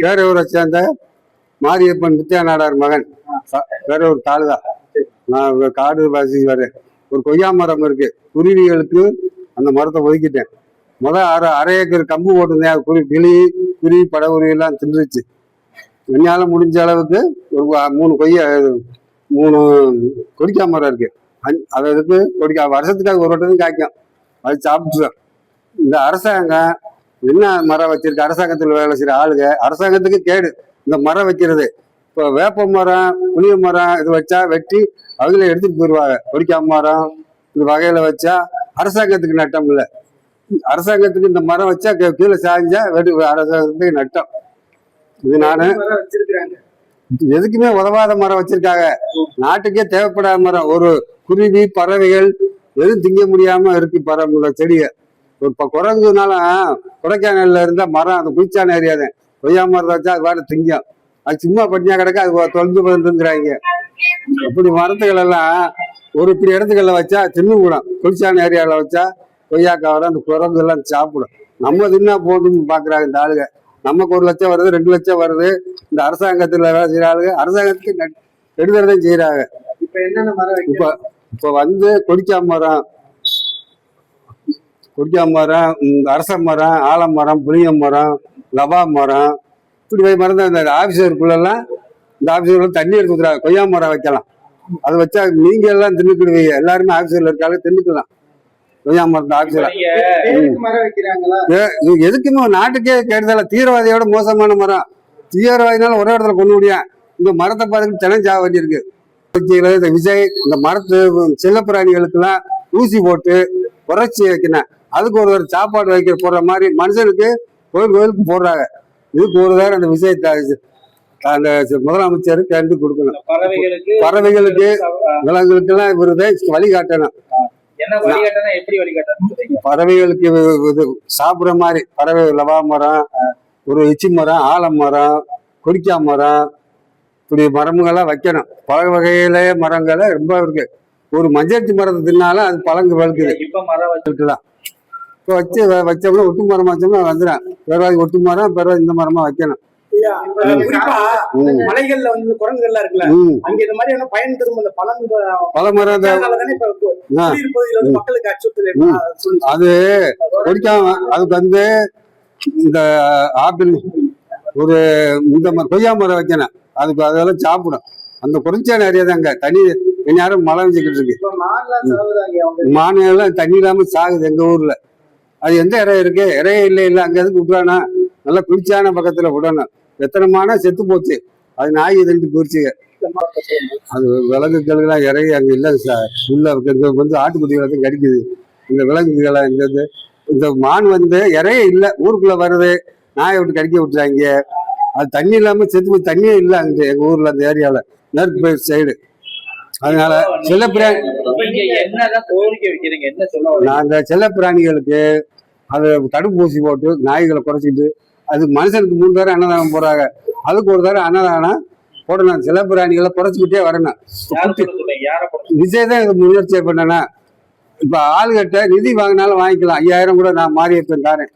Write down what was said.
பேரூரை சேர்ந்த மாரியப்பன் முத்தியா நாடார் மகன். பேரூர் தாலுகா. நான் காடு வாசி வரேன். ஒரு கொய்யா மரம் இருக்கு, குருவிகளுக்கு அந்த மரத்தை ஒதுக்கிட்டேன். அரை ஏக்கர் கம்பு போட்டிருந்தேன். குருவி படகுருவி எல்லாம் தின்றுச்சு. என்னால முடிஞ்ச அளவுக்கு ஒரு 3 கொடிக்கா மரம் இருக்கு. அதுக்கு வருஷத்துக்காக ஒரு வட்டம் காய்க்கும். அது சாப்பிட்டுரும். இந்த அரசாங்கம் என்ன மரம் வச்சிருக்கு? அரசாங்கத்தில் வேலை செய்யற ஆளுங்க அரசாங்கத்துக்கு கேடு இந்த மரம் வைக்கிறது. இப்போ வேப்ப மரம், புளிய மரம் இது வச்சா வெட்டி அவங்கள எடுத்துட்டு போயிடுவாங்க. கொடிக்கா மரம் இந்த வகையில வச்சா அரசாங்கத்துக்கு நட்டம் இல்லை. அரசாங்கத்துக்கு இந்த மரம் வச்சா கீழே சாய்ஞ்சா அரசாங்கத்துக்கு நட்டம். இது நானு எதுக்குமே உதவாத மரம் வச்சிருக்காங்க. நாட்டுக்கே தேவைப்படாத மரம். ஒரு குருவி பறவைகள் எதுவும் திங்க முடியாம இருக்கு பறவை செடியை. ஒரு குரங்குனால கொடைக்கானல்ல இருந்த மரம் அந்த குளிச்சான ஏரியாதான். கொய்யா மரத்தை வச்சா அது வாட திங்கும். அது சும்மா பட்டினியா கிடக்க அது தொலைஞ்சு போயிருந்துங்கிறாங்க. அப்படி மரத்துக்கள் எல்லாம் ஒரு இப்படி இடத்துக்கள்ல வச்சா தின்னு கூடும். குளிச்சான ஏரியாவில் வச்சா கொய்யாக்காவோட அந்த குரங்கு எல்லாம் சாப்பிடும். நம்ம தின்னா போதுன்னு பாக்குறாங்க இந்த ஆளுங்க. நமக்கு 1 லட்சம் வருது, 2 லட்சம் வருது. இந்த அரசாங்கத்துல வேலை செய்யற ஆளுங்க அரசாங்கத்துக்கு எடுக்கிறதையும் செய்யறாங்க. இப்ப என்னென்ன மரம்? இப்ப கொடிக்கா மரம், அரச மரம், ஆலமரம், புளிய மரம், லபா மரம், இப்படி மரம் தான். இந்த ஆபீஸருக்குள்ளெல்லாம் இந்த ஆபீஸர்ல தண்ணி எடுத்து ஊத்துறாங்க. கொய்யா மரம் வைக்கலாம். அதை வச்சா நீங்க எல்லாம் தின்னுக்கிடுவீங்க. எல்லாருமே ஆபீஸர்ல இருக்காங்க, தின்னுக்கலாம். கொய்யா மரத்து ஆபீஸர் எதுக்குமே நாட்டுக்கே கேடுதல. தீவிரவாதியோட மோசமான மரம். தீவிரவாதினால ஒரே இடத்துல கொண்டு முடியும். இந்த மரத்தை பார்த்துட்டு தினம் சாக வேண்டியிருக்கு. இந்த விஜய் இந்த மரத்து செல்லப்பிராணிகளுக்கு எல்லாம் ஊசி போட்டு குறைச்சி வைக்கணும். அதுக்கு ஒரு சாப்பாடு போடுற மாதிரி மனுஷனுக்கு கோயிலுக்கு போடுறாங்க. இதுக்கு ஒரு வேற அந்த விஜய் அந்த முதலமைச்சர் கண்டு கொடுக்கணும். பறவைகளுக்கு விலங்குகளுக்கு எல்லாம் இவருதை வழிகாட்டணும். பறவைகளுக்கு இது சாப்பிடுற மாதிரி பறவை லவா மரம், ஒரு இச்சி மரம், ஆலமரம், கொடிக்கா மரம், இப்படி மரங்கள்லாம் வைக்கணும். பல வகையில மரங்களை ரொம்ப இருக்கு. ஒரு மஞ்சள் மரத்தை தின்னாலும் அது பழங்கு வளர்க்குது. இருக்கலாம். இப்போ வச்சோம்னா ஒட்டு மரமா வச்சோம்னா வந்துடும். பிறகு ஒட்டு மரம், பிறகு இந்த மரமா வைக்கணும். மலைகள்ல குரங்குகள்லாம் இருக்குல்ல, அங்க இந்த மாதிரி பயன் தரும் அந்த பல மரம் மக்களுக்கு அச்சுறுத்தல். அது கொடிக்காம அதுக்கு இந்த ஆப்பிள் ஒரு இந்த கொய்யா மரம் வைக்கணும். அதுக்கு அதெல்லாம் சாப்பிடும். அந்த குறைச்சான ஏரியா தான் அங்க தண்ணி யாரும் மழை வச்சுக்கிட்டு இருக்கு. மாநிலம் தண்ணி இல்லாம சாகுது எங்க ஊர்ல. அது எந்த இடம் இருக்கு? இறைய இல்லை. அங்க எதுக்கு விட்டுறானா? நல்லா குளிர்ச்சியான பக்கத்துல விடணும். எத்தனை மானா செத்து போச்சு. அது நாய் இதுன்ட்டு போயிடுச்சுங்க. அது விலங்குகளுக்கெல்லாம் இறைய அங்க இல்லை சார். உள்ள ஆட்டுக்குட்டிகளை கடிக்குது. இந்த விலங்குகளை இந்த மான் இறைய இல்லை. ஊருக்குள்ள வருது, நாயை விட்டு கடிக்க விட்டுறாங்க. அது தண்ணி இல்லாம செத்து போய் தண்ணியே இல்லை அங்க எங்க ஊர்ல அந்த ஏரியாவில் மேற்கு பயிர் சைடு. அதனால நாங்க செல்ல பிராணிகளுக்கு அது தடுப்பூசி போட்டு நாய்களை குறைச்சிட்டு அது மனுஷனுக்கு 3 தடவை அன்னதானம் போடுறாங்க. அதுக்கு ஒரு தடவை அன்னதானம் போடணும். செல்ல பிராணிகளை குறைச்சிக்கிட்டே வரணும். விஜய் தான் இது முயற்சி பண்ணனா. இப்ப ஆளுகிட்ட நிதி வாங்கினாலும் வாங்கிக்கலாம். 5000 கூட நான் மாறியிருப்பேன் தாரேன்.